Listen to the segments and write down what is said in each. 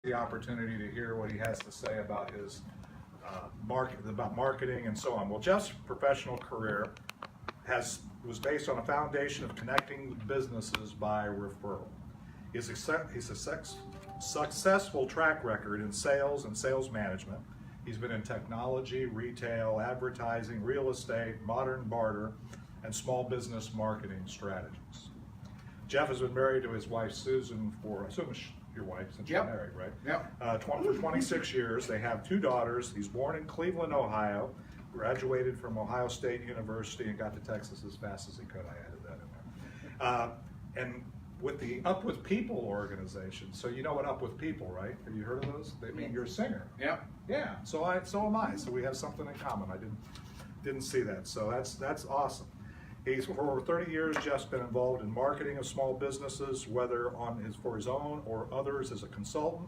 the opportunity to hear what he has to say about his marketing and so on. Well, Jeff's professional career was based on a foundation of connecting businesses by referral. He's a successful track record in sales and sales management. He's been in technology, retail, advertising, real estate, modern barter, and small business marketing strategies. Jeff has been married to his wife Susan I assume it's your wife since you're married, right? Yep. For 26 years. They have 2 daughters. He's born in Cleveland, Ohio, graduated from Ohio State University, and got to Texas as fast as he could. I added that in there. And with the Up With People organization, so you know what Up With People, right? Have you heard of those? They mean you're a singer. Yeah. Yeah. So am I. So we have something in common. I didn't see that. So that's awesome. For over 30 years, Jeff's been involved in marketing of small businesses, whether for his own or others as a consultant.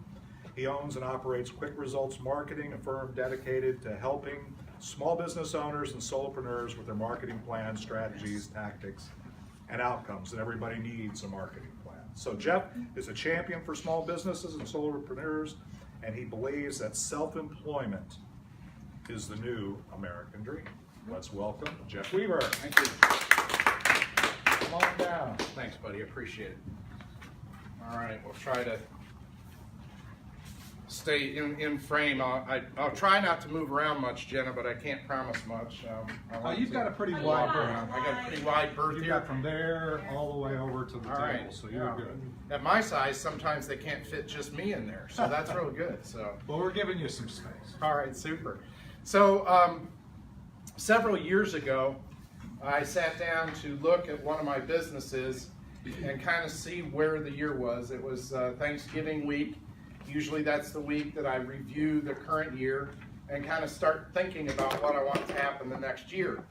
He owns and operates Quick Results Marketing, a firm dedicated to helping small business owners and solopreneurs with their marketing plans, strategies, tactics, and outcomes. And everybody needs a marketing plan. So Jeff is a champion for small businesses and solopreneurs, and he believes that self-employment is the new American dream. Let's welcome Jeff Weaver. Thank you. Come on down. Thanks, buddy. Appreciate it. All right, we'll try to stay in frame. I'll try not to move around much, Jenna, but I can't promise much. You've got a pretty wide berth. I got a pretty wide berth You've here. got from there all the way over to the table, right. so you're good. At my size, sometimes they can't fit just me in there, so that's real good. So. Well, we're giving you some space. All right, super. So several years ago, I sat down to look at one of my businesses and kind of see where the year was. It was Thanksgiving week. Usually that's the week that I review the current year and kind of start thinking about what I want to happen the next year.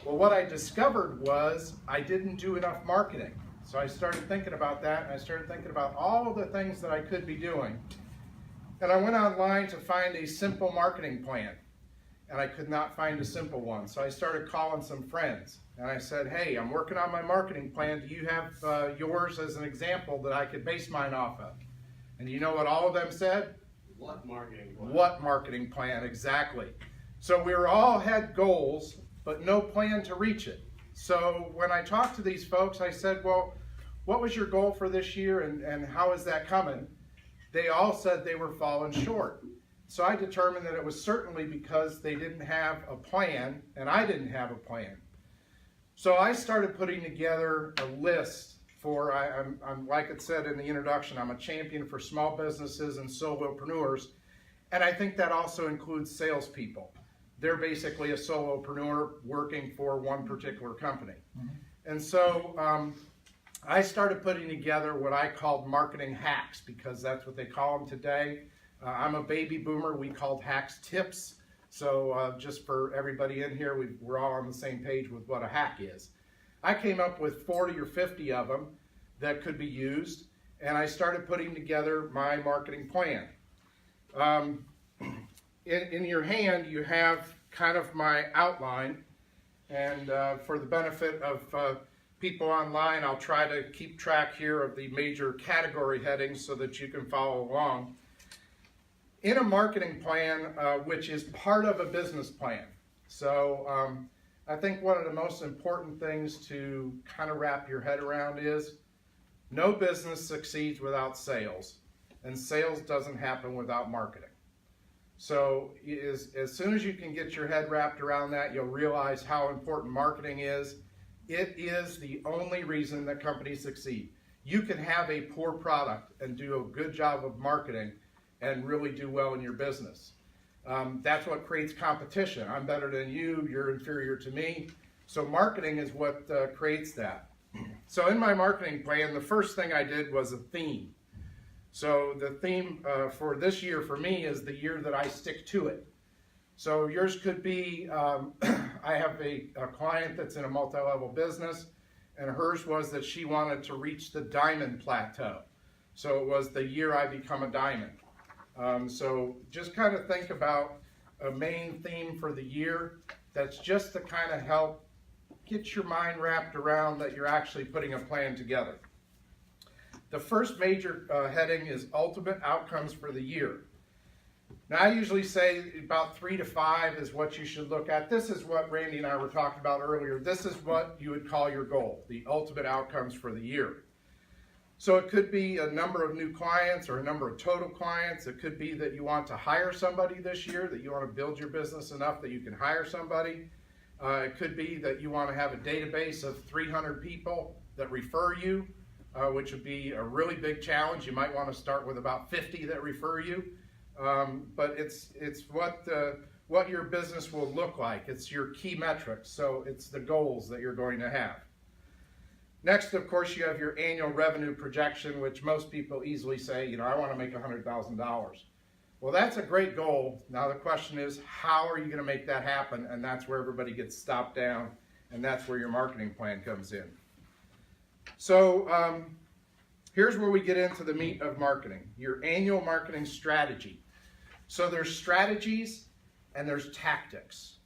Well, what I discovered was I didn't do enough marketing. So I started thinking about that, and I started thinking about all the things that I could be doing. And I went online to find a simple marketing plan, and I could not find a simple one. So I started calling some friends, and I said, hey, I'm working on my marketing plan. Do you have yours as an example that I could base mine off of? And you know what all of them said? What marketing plan? What marketing plan, exactly. So we all had goals, but no plan to reach it. So when I talked to these folks, I said, well, what was your goal for this year, and how is that coming? They all said they were falling short. So I determined that it was certainly because they didn't have a plan, and I didn't have a plan. So I started putting together a list for, I'm like it said in the introduction, I'm a champion for small businesses and solopreneurs, and I think that also includes salespeople. They're basically a solopreneur working for one particular company. Mm-hmm. And so I started putting together what I called marketing hacks, because that's what they call them today. I'm a baby boomer. We called hacks tips. So just for everybody in here, we're all on the same page with what a hack is. I came up with 40 or 50 of them that could be used, and I started putting together my marketing plan. In your hand, you have kind of my outline, and for the benefit of people online, I'll try to keep track here of the major category headings so that you can follow along. In a marketing plan, which is part of a business plan. So I think one of the most important things to kind of wrap your head around is no business succeeds without sales, and sales doesn't happen without marketing. So as soon as you can get your head wrapped around that, you'll realize how important marketing is. It is the only reason that companies succeed. You can have a poor product and do a good job of marketing and really do well in your business. That's what creates competition. I'm better than you, you're inferior to me. So marketing is what creates that. So in my marketing plan, the first thing I did was a theme. So the theme for this year for me is the year that I stick to it. So yours could be, I have a client that's in a multi-level business, and hers was that she wanted to reach the diamond plateau. So it was the year I become a diamond. So just kind of think about a main theme for the year that's just to kind of help get your mind wrapped around that you're actually putting a plan together. The first major heading is ultimate outcomes for the year. Now, I usually say about 3 to 5 is what you should look at. This is what Randy and I were talking about earlier. This is what you would call your goal, the ultimate outcomes for the year. So it could be a number of new clients or a number of total clients. It could be that you want to hire somebody this year, that you want to build your business enough that you can hire somebody. It could be that you want to have a database of 300 people that refer you, which would be a really big challenge. You might want to start with about 50 that refer you. But it's what your business will look like. It's your key metrics, so it's the goals that you're going to have. Next, of course, you have your annual revenue projection, which most people easily say, I want to make $100,000. Well, that's a great goal. Now the question is, how are you going to make that happen? And that's where everybody gets stopped down, and that's where your marketing plan comes in. So here's where we get into the meat of marketing, your annual marketing strategy. So there's strategies and there's tactics.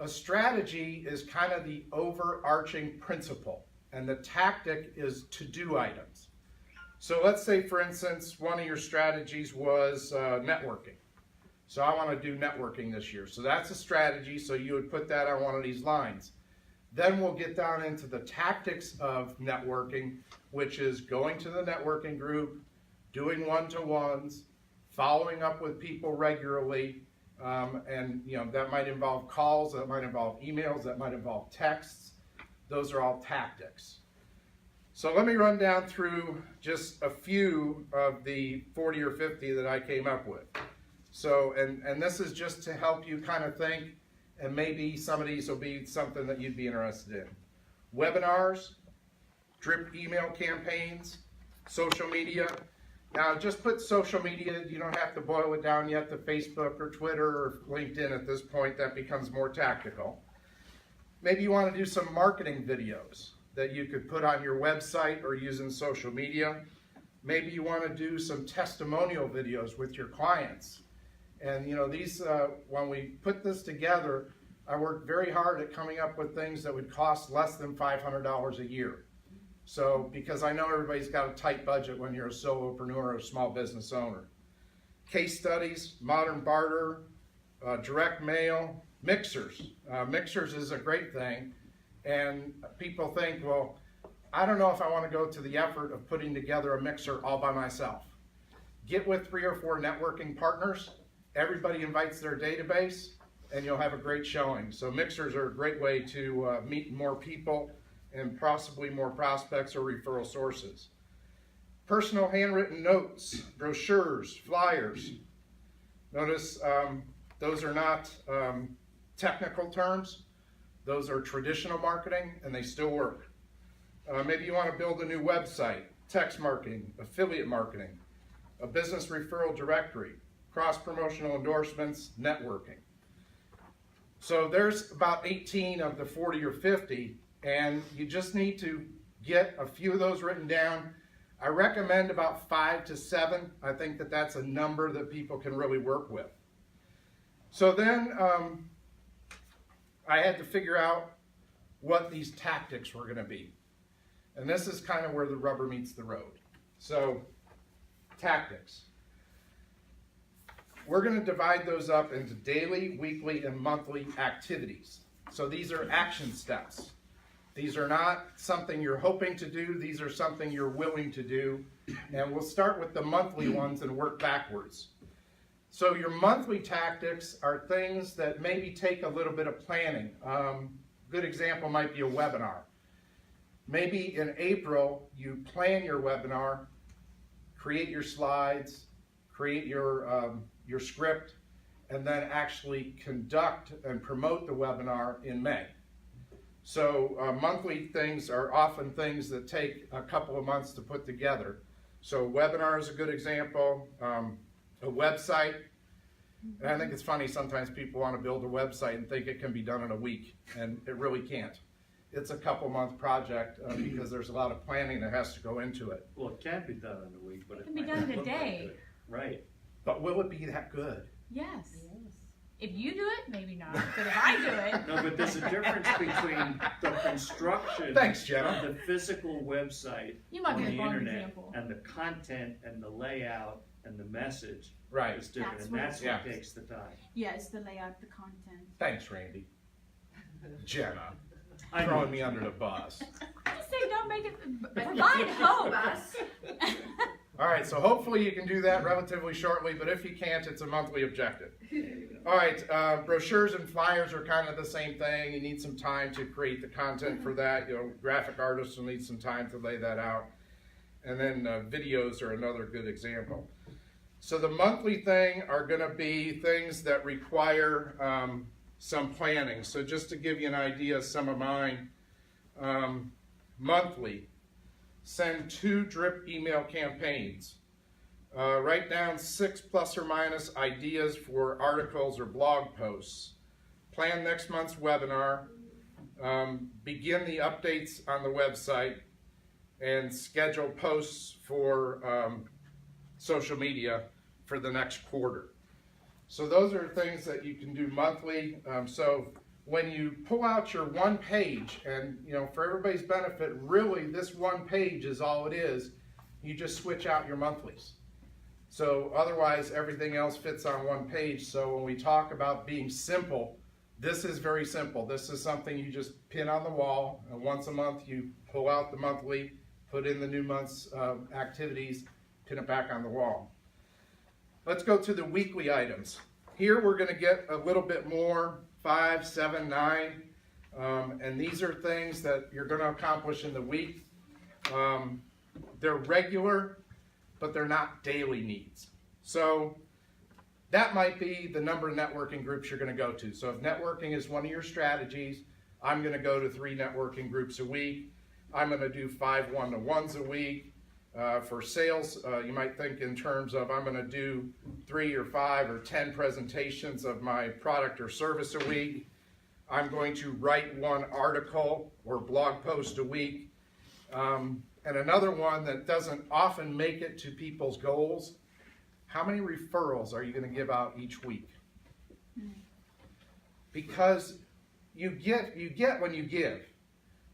A strategy is kind of the overarching principle, and the tactic is to-do items. So let's say, for instance, one of your strategies was networking. So I want to do networking this year. So that's a strategy, so you would put that on one of these lines. Then we'll get down into the tactics of networking, which is going to the networking group, doing one-to-ones, following up with people regularly, and that might involve calls, that might involve emails, that might involve texts. Those are all tactics. So let me run down through just a few of the 40 or 50 that I came up with. So, and this is just to help you kind of think, and maybe some of these will be something that you'd be interested in. Webinars, drip email campaigns, social media. Now just put social media, you don't have to boil it down yet to Facebook or Twitter or LinkedIn at this point. That becomes more tactical. Maybe you want to do some marketing videos that you could put on your website or use in social media. Maybe you want to do some testimonial videos with your clients. And these, when we put this together, I worked very hard at coming up with things that would cost less than $500 a year. So, because I know everybody's got a tight budget when you're a solopreneur or a small business owner. Case studies, modern barter, direct mail, mixers. Mixers is a great thing. And people think, well, I don't know if I want to go to the effort of putting together a mixer all by myself. Get with 3 or 4 networking partners. Everybody invites their database, and you'll have a great showing. So mixers are a great way to meet more people and possibly more prospects or referral sources. Personal handwritten notes, brochures, flyers. Notice those are not technical terms. Those are traditional marketing, and they still work. Maybe you want to build a new website, text marketing, affiliate marketing, a business referral directory, cross-promotional endorsements, networking. So there's about 18 of the 40 or 50, and you just need to get a few of those written down. I recommend about 5 to 7. I think that that's a number that people can really work with. So then I had to figure out what these tactics were going to be. And this is kind of where the rubber meets the road. So, tactics. We're going to divide those up into daily, weekly, and monthly activities. So these are action steps. These are not something you're hoping to do. These are something you're willing to do. And we'll start with the monthly ones and work backwards. So your monthly tactics are things that maybe take a little bit of planning. Good example might be a webinar. Maybe in April, you plan your webinar, create your slides, create your script, and then actually conduct and promote the webinar in May. So monthly things are often things that take a couple of months to put together. So webinar is a good example, a website. And I think it's funny, sometimes people want to build a website and think it can be done in a week, and it really can't. It's a couple-month project because there's a lot of planning that has to go into it. Well, it can be done in a week, but It can be done in a day. Right. But will it be that good? Yes. If you do it, maybe not. But if I do it, No, but there's a difference between the construction Thanks, Jenna. of the physical website you might on be the the wrong internet example. and the content and the layout and the message Right. is different, That's and what- that's what takes the time. Yeah, it's the layout, the content. Thanks, Randy. Jenna, I throwing know. me under the bus. Just say don't make it, provide hope. All right, so hopefully you can do that relatively shortly, but if you can't, it's a monthly objective. All right, brochures and flyers are kind of the same thing. You need some time to create the content for that. You know, graphic artists will need some time to lay that out. And then videos are another good example. So the monthly thing are going to be things that require some planning. So just to give you an idea of some of mine, monthly, send 2 drip email campaigns. Write down 6 plus or minus ideas for articles or blog posts. Plan next month's webinar. Begin the updates on the website and schedule posts for social media for the next quarter. So those are things that you can do monthly. So when you pull out your one page, and you know, for everybody's benefit, really this one page is all it is. You just switch out your monthlies. So otherwise everything else fits on one page. So when we talk about being simple, this is very simple. This is something you just pin on the wall, and once a month you pull out the monthly, put in the new month's activities, pin it back on the wall. Let's go to the weekly items. Here we're going to get a little bit more, 5, 7, 9, and these are things that you're going to accomplish in the week. They're regular, but they're not daily needs. So that might be the number of networking groups you're going to go to. So if networking is one of your strategies, I'm going to go to 3 networking groups a week. I'm going to do 5 one-to-ones a week. For sales, you might think in terms of I'm going to do 3 or 5 or 10 presentations of my product or service a week. I'm going to write 1 article or blog post a week. And another one that doesn't often make it to people's goals, how many referrals are you going to give out each week? Because you get when you give.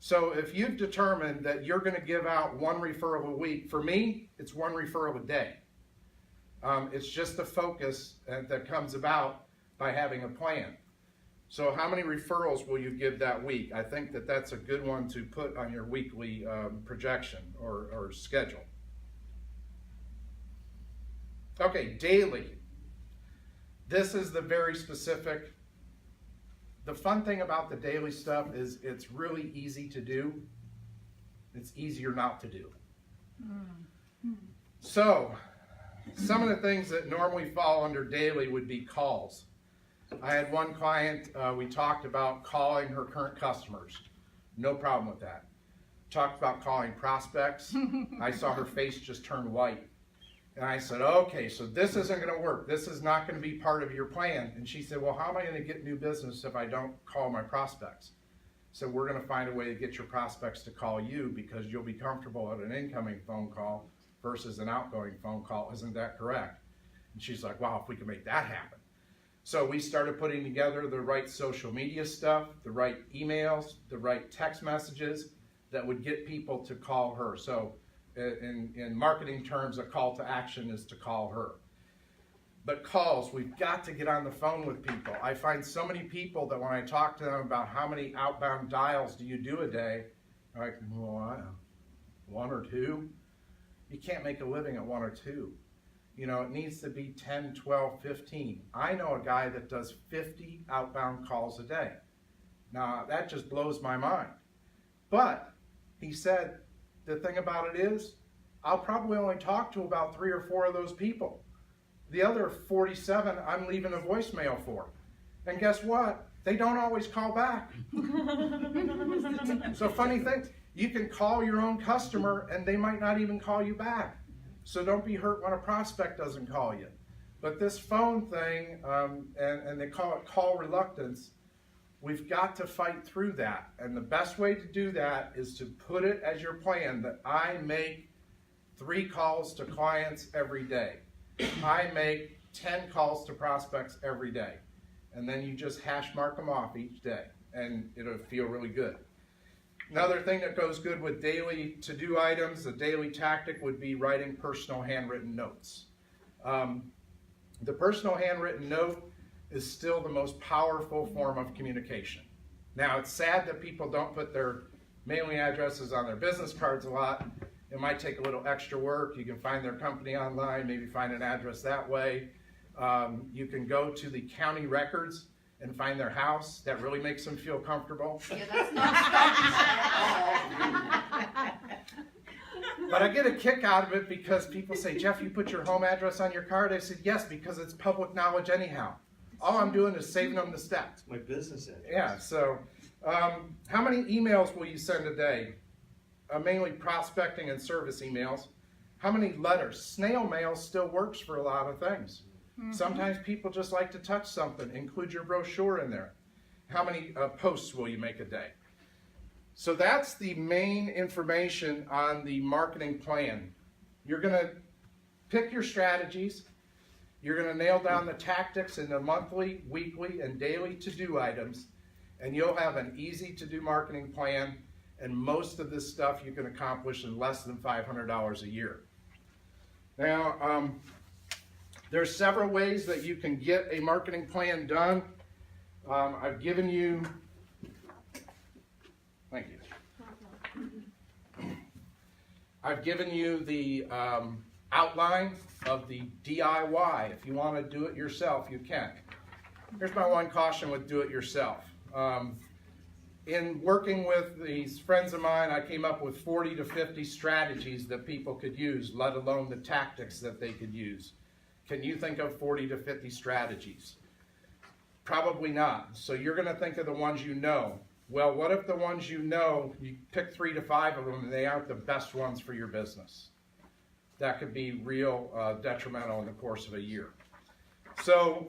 So if you've determined that you're going to give out 1 referral a week, for me, it's 1 referral a day. It's just the focus that comes about by having a plan. So how many referrals will you give that week? I think that that's a good one to put on your weekly projection or schedule. Okay, daily. This is the very specific. The fun thing about the daily stuff is it's really easy to do. It's easier not to do. So, some of the things that normally fall under daily would be calls. I had one client, we talked about calling her current customers. No problem with that. Talked about calling prospects. I saw her face just turn white. And I said, okay, so this isn't going to work. This is not going to be part of your plan. And she said, well, how am I going to get new business if I don't call my prospects? So we're going to find a way to get your prospects to call you because you'll be comfortable at an incoming phone call versus an outgoing phone call. Isn't that correct? And she's like, wow, if we can make that happen. So we started putting together the right social media stuff, the right emails, the right text messages that would get people to call her. So in marketing terms, a call to action is to call her. But calls, we've got to get on the phone with people. I find so many people that when I talk to them about how many outbound dials do you do a day, they're like, well, 1 or 2. You can't make a living at 1 or 2. You know, it needs to be 10, 12, 15. I know a guy that does 50 outbound calls a day. Now, that just blows my mind. But he said, the thing about it is, I'll probably only talk to about 3 or 4 of those people. The other 47, I'm leaving a voicemail for. And guess what? They don't always call back. So funny thing, you can call your own customer and they might not even call you back. So don't be hurt when a prospect doesn't call you. But this phone thing, and they call it call reluctance, we've got to fight through that. And the best way to do that is to put it as your plan that I make 3 calls to clients every day. I make 10 calls to prospects every day. and then you just hash mark them off each day, and it'll feel really good. Another thing that goes good with daily to-do items, a daily tactic would be writing personal handwritten notes. The personal handwritten note is still the most powerful form of communication. Now, it's sad that people don't put their mailing addresses on their business cards a lot. It might take a little extra work. You can find their company online, maybe find an address that way. You can go to the county records and find their house. That really makes them feel comfortable. Yeah, that's not But I get a kick out of it because people say, Jeff, you put your home address on your card? I said, yes, because it's public knowledge anyhow. All I'm doing is saving them the steps. My business address. Yeah, so how many emails will you send a day? Mainly prospecting and service emails. How many letters? Snail mail still works for a lot of things. Sometimes people just like to touch something. Include your brochure in there. How many posts will you make a day? So that's the main information on the marketing plan. You're going to pick your strategies. You're going to nail down the tactics in the monthly, weekly, and daily to-do items, and you'll have an easy to-do marketing plan, and most of this stuff you can accomplish in less than $500 a year. Now, there's several ways that you can get a marketing plan done. I've given you, thank you. I've given you the outline of the DIY. If you want to do it yourself, you can. Here's my one caution with do it yourself. In working with these friends of mine, I came up with 40 to 50 strategies that people could use, let alone the tactics that they could use. Can you think of 40 to 50 strategies? Probably not. So you're going to think of the ones you know. Well, what if the ones you know, you pick 3 to 5 of them and they aren't the best ones for your business? That could be real detrimental in the course of a year. So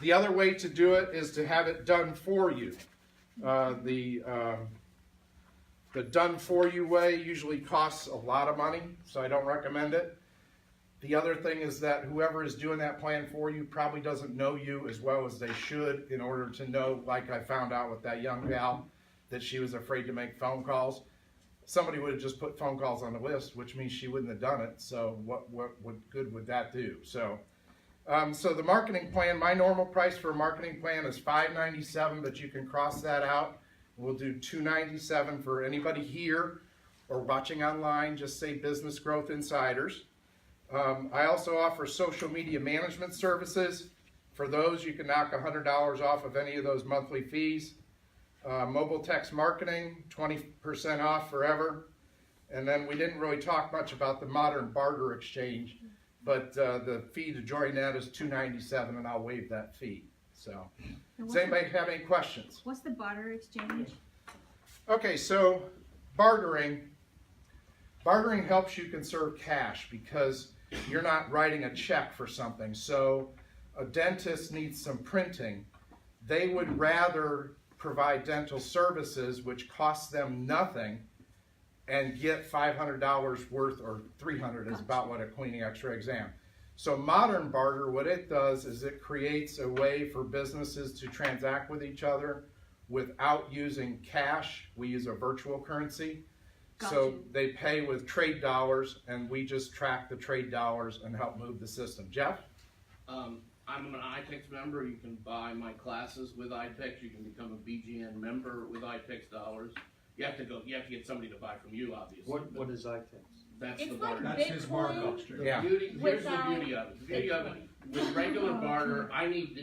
the other way to do it is to have it done for you. The done for you way usually costs a lot of money, so I don't recommend it. The other thing is that whoever is doing that plan for you probably doesn't know you as well as they should in order to know, like I found out with that young gal, that she was afraid to make phone calls. Somebody would have just put phone calls on the list, which means she wouldn't have done it. So what good would that do? So the marketing plan, my normal price for a marketing plan is $597, but you can cross that out. We'll do $297 for anybody here or watching online. Just say Business Growth Insiders. I also offer social media management services. For those, you can knock $100 off of any of those monthly fees. Mobile text marketing, 20% off forever. And then we didn't really talk much about the modern barter exchange, but the fee to join that is $297, and I'll waive that fee. So, does anybody have any questions? What's the barter exchange? Okay, so bartering helps you conserve cash because you're not writing a check for something. So a dentist needs some printing. They would rather provide dental services, which costs them nothing, and get $500 worth, or $300 is about what a cleaning x-ray exam. So modern barter, what it does is it creates a way for businesses to transact with each other without using cash. We use a virtual currency. So they pay with trade dollars, and we just track the trade dollars and help move the system. Jeff? I'm an iTex member. You can buy my classes with iTex. You can become a BGN member with iTex dollars. You have to get somebody to buy from you, obviously. What is iTex? That's It's the like barter. That's his markup Bitcoin. stream. Yeah. Here's the Without beauty of it. The beauty of it, with regular barter, I need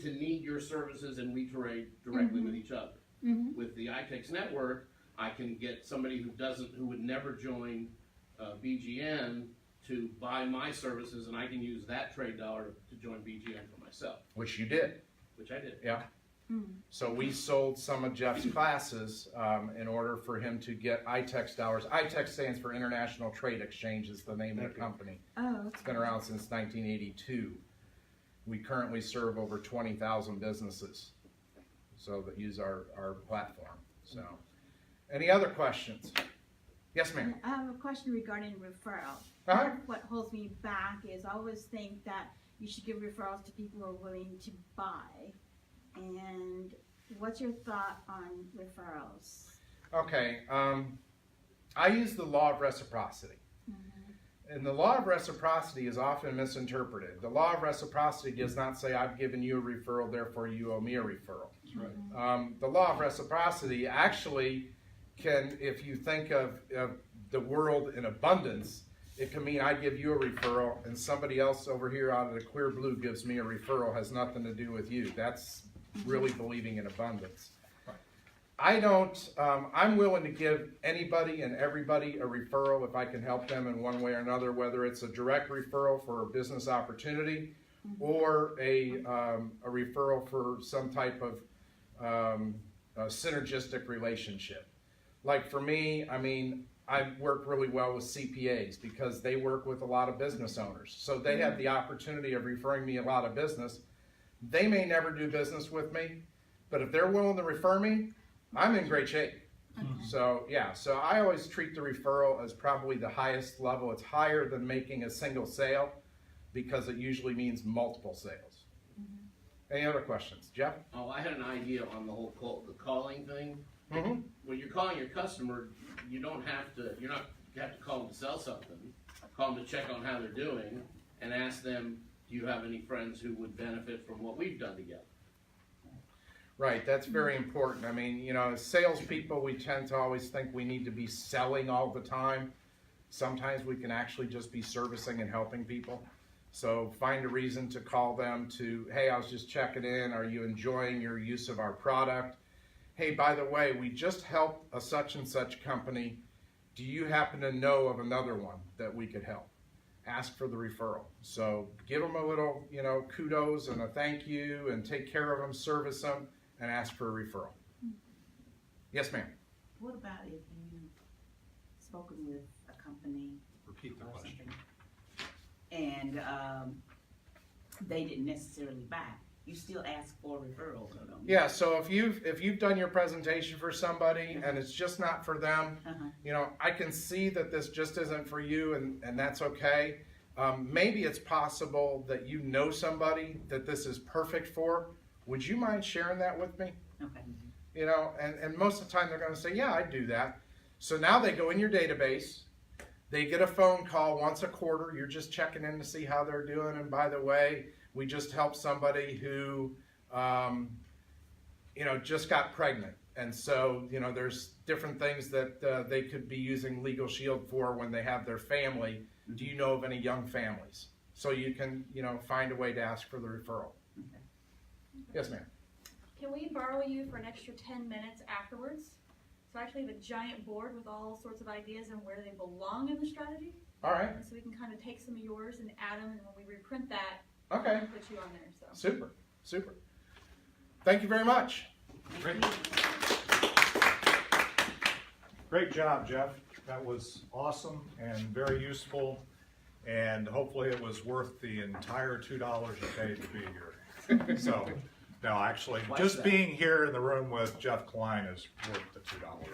to need your services, and we trade directly with each other. With the iTex network, I can get somebody who would never join BGN to buy my services, and I can use that trade dollar to join BGN for myself, Which you did. which I did. Yeah. So we sold some of Jeff's classes in order for him to get iTex dollars. iTex stands for International Trade Exchange, is the name of the company. Oh, It's been around since 1982. We currently serve over 20,000 businesses so that use our platform. So, any other questions? Yes, ma'am. I have a question regarding referral. Uh-huh. What holds me back is I always think that you should give referrals to people who are willing to buy. And what's your thought on referrals? Okay, I use the law of reciprocity. And the law of reciprocity is often misinterpreted. The law of reciprocity does not say, I've given you a referral, therefore you owe me a referral. That's right. The law of reciprocity actually can, if you think of the world in abundance, it can mean I give you a referral and somebody else over here out of the clear blue gives me a referral, has nothing to do with you. That's really believing in abundance. I don't, I'm willing to give anybody and everybody a referral if I can help them in one way or another, whether it's a direct referral for a business opportunity or a referral for some type of a synergistic relationship. Like for me, I mean, I work really well with CPAs because they work with a lot of business owners. So they have the opportunity of referring me a lot of business. They may never do business with me, but if they're willing to refer me, I'm in great shape. So yeah, so I always treat the referral as probably the highest level. It's higher than making a single sale because it usually means multiple sales. Any other questions? Jeff? Oh, I had an idea on the whole the calling thing. Mm-hmm. When you're calling your customer, you don't have to, you have to call them to sell something. Call them to check on how they're doing and ask them, do you have any friends who would benefit from what we've done together? Right, that's very important. I mean, you know, as salespeople, we tend to always think we need to be selling all the time. Sometimes we can actually just be servicing and helping people. So find a reason to call them to, hey, I was just checking in. Are you enjoying your use of our product? Hey, by the way, we just helped a such and such company. Do you happen to know of another one that we could help? Ask for the referral. So give them a little, you know, kudos and a thank you and take care of them, service them, and ask for a referral. Yes, ma'am. What about if you've spoken with a company Repeat the or question. something, and they didn't necessarily buy? You still ask for referrals, don't you? Yeah, so if you've done your presentation for somebody and it's just not for them, you know, I can see that this just isn't for you, and that's okay. Maybe it's possible that you know somebody that this is perfect for. Would you mind sharing that with me? Okay. You know, and most of the time they're going to say, yeah, I'd do that. So now they go in your database. They get a phone call once a quarter. You're just checking in to see how they're doing. And by the way, we just helped somebody who, you know, just got pregnant. And so, you know, there's different things that they could be using Legal Shield for when they have their family. Do you know of any young families? So you can, you know, find a way to ask for the referral. Okay. Yes, ma'am. Can we borrow you for an extra 10 minutes afterwards? So I actually have a giant board with all sorts of ideas and where they belong in the strategy. All right. And so we can kind of take some of yours and add them, and when we reprint that, Okay. put you on there. So. Super. Super. Thank you very much. Great. Great job, Jeff. That was awesome and very useful, and hopefully it was worth the entire $2 you paid to be here. So, no, actually, What's just that? being here in the room with Jeff Klein is worth the $2.